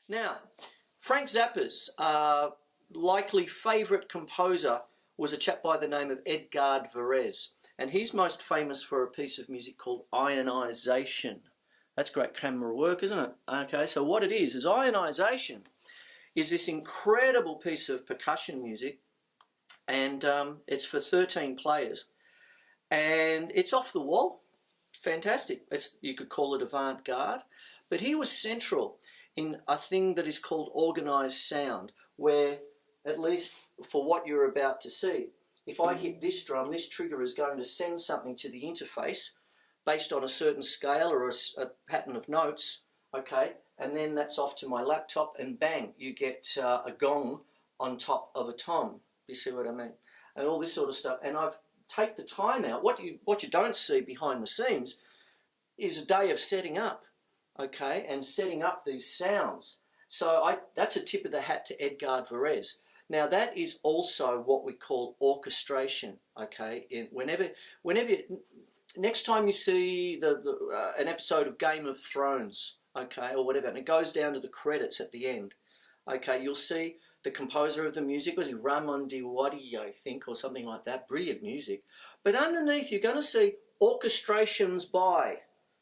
Now, Frank Zappa's likely favourite composer was a chap by the name of Seg3of3, and he's most famous for a piece of music called Ionisation. That's great camera work, isn't it? Okay, so what it is Ionisation is this incredible piece of percussion music, and it's for 13 players, and it's off the wall. Fantastic. You could call it avant-garde, but he was central in a thing that is called organised sound, where, at least for what you're about to see, if I hit this drum, this trigger is going to send something to the interface based on a certain scale or a pattern of notes, okay, and then that's off to my laptop, and bang, you get a gong on top of a tom. You see what I mean? And all this sort of stuff. And I've take the time out. What you don't see behind the scenes is a day of setting up, okay, and setting up these sounds. So that's a tip of the hat to Seg3of3. Now that is also what we call orchestration, okay. Next time you see an episode of Game of Thrones, okay, or whatever, and it goes down to the credits at the end, okay, you'll see the composer of the music was Ramon Diwadi, I think, or something like that. Brilliant music. But underneath you're going to see orchestrations by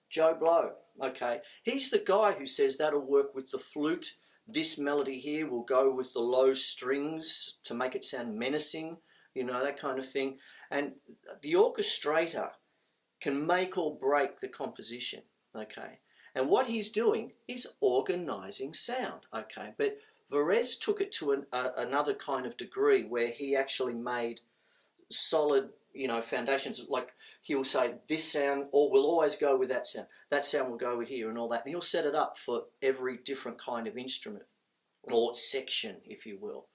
Joe Blow, okay. He's the guy who says that'll work with the flute. This melody here will go with the low strings to make it sound menacing, you know, that kind of thing. And the orchestrator can make or break the composition, okay. And what he's doing is organising sound, okay. But 3 took it to another kind of degree, where he actually made solid, you know, foundations. Like he'll say this sound, or we'll always go with that sound. That sound will go with here, and all that. And he'll set it up for every different kind of instrument or section, if you will.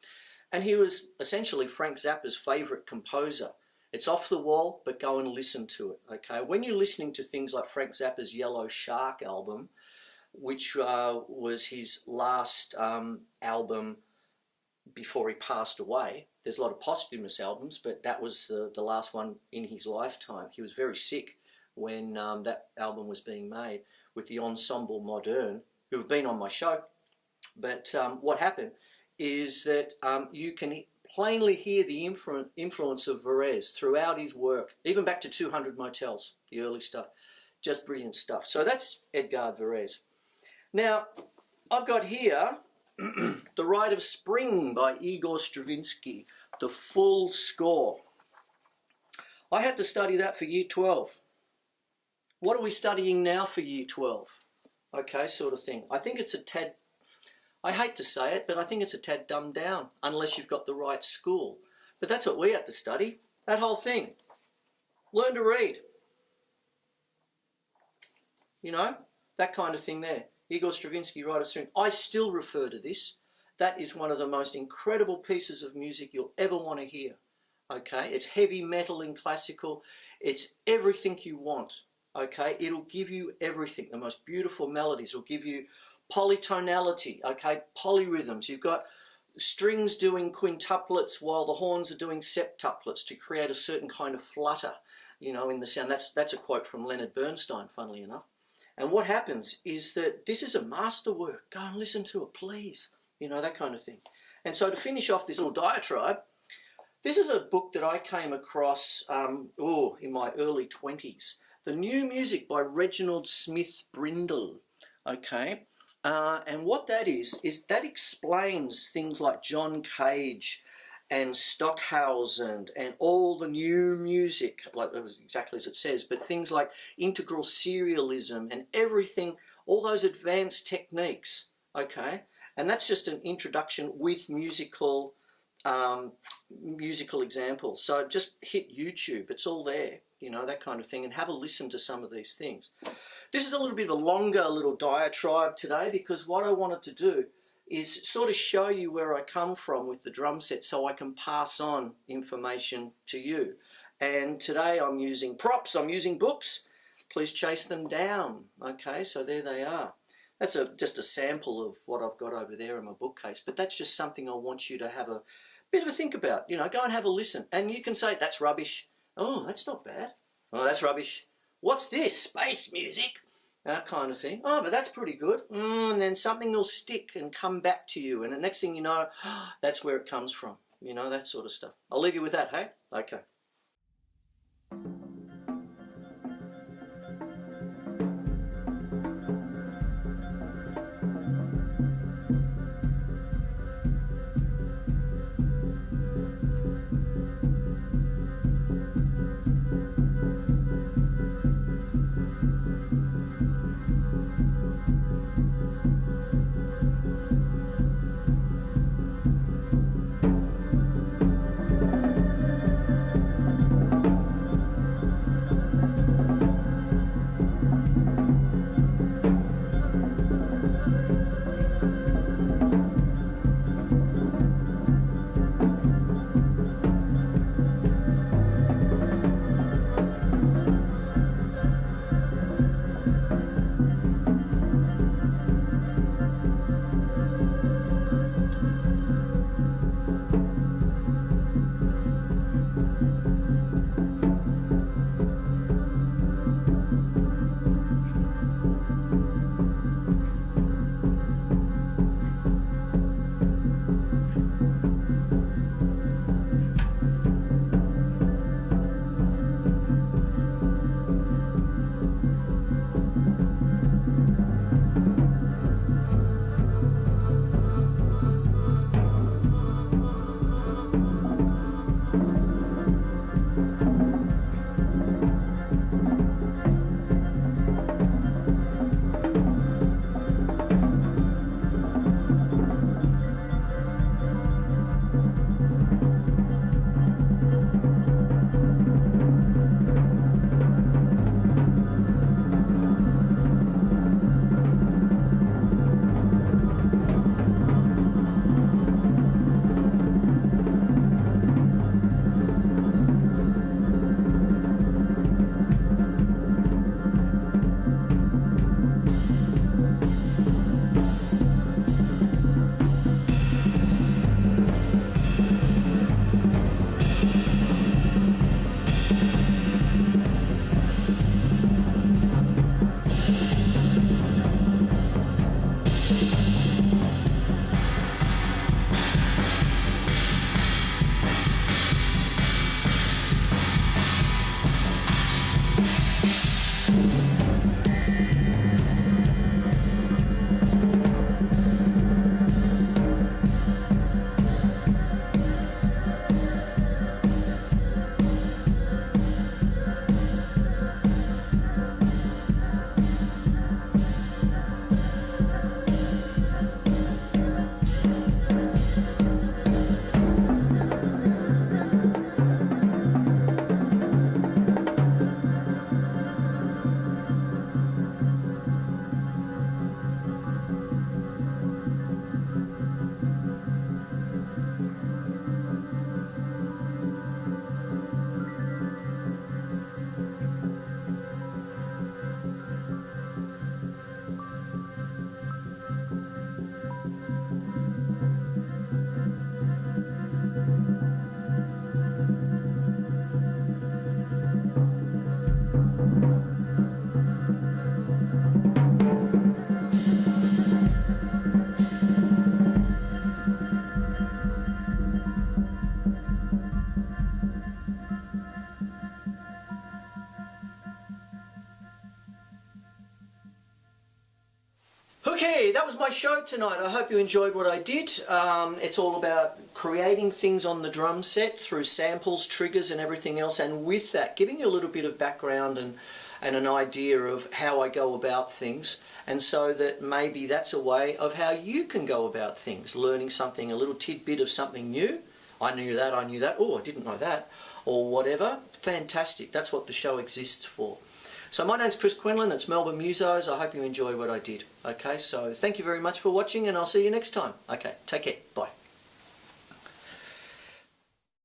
And he was essentially Frank Zappa's favourite composer. It's off the wall, but go and listen to it, okay? When you're listening to things like Frank Zappa's Yellow Shark album, which was his last album before he passed away. There's a lot of posthumous albums, but that was the last one in his lifetime. He was very sick when that album was being made, with the Ensemble Moderne, who have been on my show. But what happened is that you can plainly hear the influence of 3 throughout his work, even back to 200 Motels, the early stuff. Just brilliant stuff. So that's Seg3of3. Now, I've got here The Rite of Spring by Igor Stravinsky, the full score. I had to study that for Year 12. What are we studying now for Year 12? Okay, sort of thing. I think it's a tad, I hate to say it, but I think it's a tad dumbed down, unless you've got the right school. But that's what we had to study, that whole thing. Learn to read. You know, that kind of thing there. Igor Stravinsky, Rite of Spring. I still refer to this. That is one of the most incredible pieces of music you'll ever want to hear. Okay, it's heavy metal and classical. It's everything you want. Okay, it'll give you everything. The most beautiful melodies. It'll give you polytonality. Okay, polyrhythms. You've got strings doing quintuplets while the horns are doing septuplets to create a certain kind of flutter, you know, in the sound. That's a quote from Leonard Bernstein, funnily enough. And what happens is that this is a masterwork. Go and listen to it, please. You know, that kind of thing. And so to finish off this little diatribe, this is a book that I came across in my early 20s. The New Music by Reginald Smith Brindle. Okay. And what that is that explains things like John Cage and Stockhausen and all the new music, like exactly as it says, but things like integral serialism and everything, all those advanced techniques, okay? And that's just an introduction with musical examples. So just hit YouTube, it's all there, you know, that kind of thing, and have a listen to some of these things. This is a little bit of a longer little diatribe today, because what I wanted to do is sort of show you where I come from with the drum set, so I can pass on information to you. And today I'm using props, I'm using books. Please chase them down. Okay, so there they are. That's just a sample of what I've got over there in my bookcase, but that's just something I want you to have a bit of a think about. You know, go and have a listen. And you can say, that's rubbish. Oh, that's not bad. Oh, that's rubbish. What's this? Space music? that kind of thing. Oh, but that's pretty good. And then something will stick and come back to you, and the next thing you know, that's where it comes from. You know, that sort of stuff. I'll leave you with that, hey? Okay. Okay, that was my show tonight. I hope you enjoyed what I did. It's all about creating things on the drum set through samples, triggers and everything else, and with that giving you a little bit of background and an idea of how I go about things, and so that maybe that's a way of how you can go about things, learning something, a little tidbit of something new. I knew that, oh, I didn't know that, or whatever. Fantastic, that's what the show exists for. So my name's Chris Quinlan, it's Melbourne Musos. I hope you enjoy what I did. Okay, so thank you very much for watching, and I'll see you next time. Okay, take care, bye.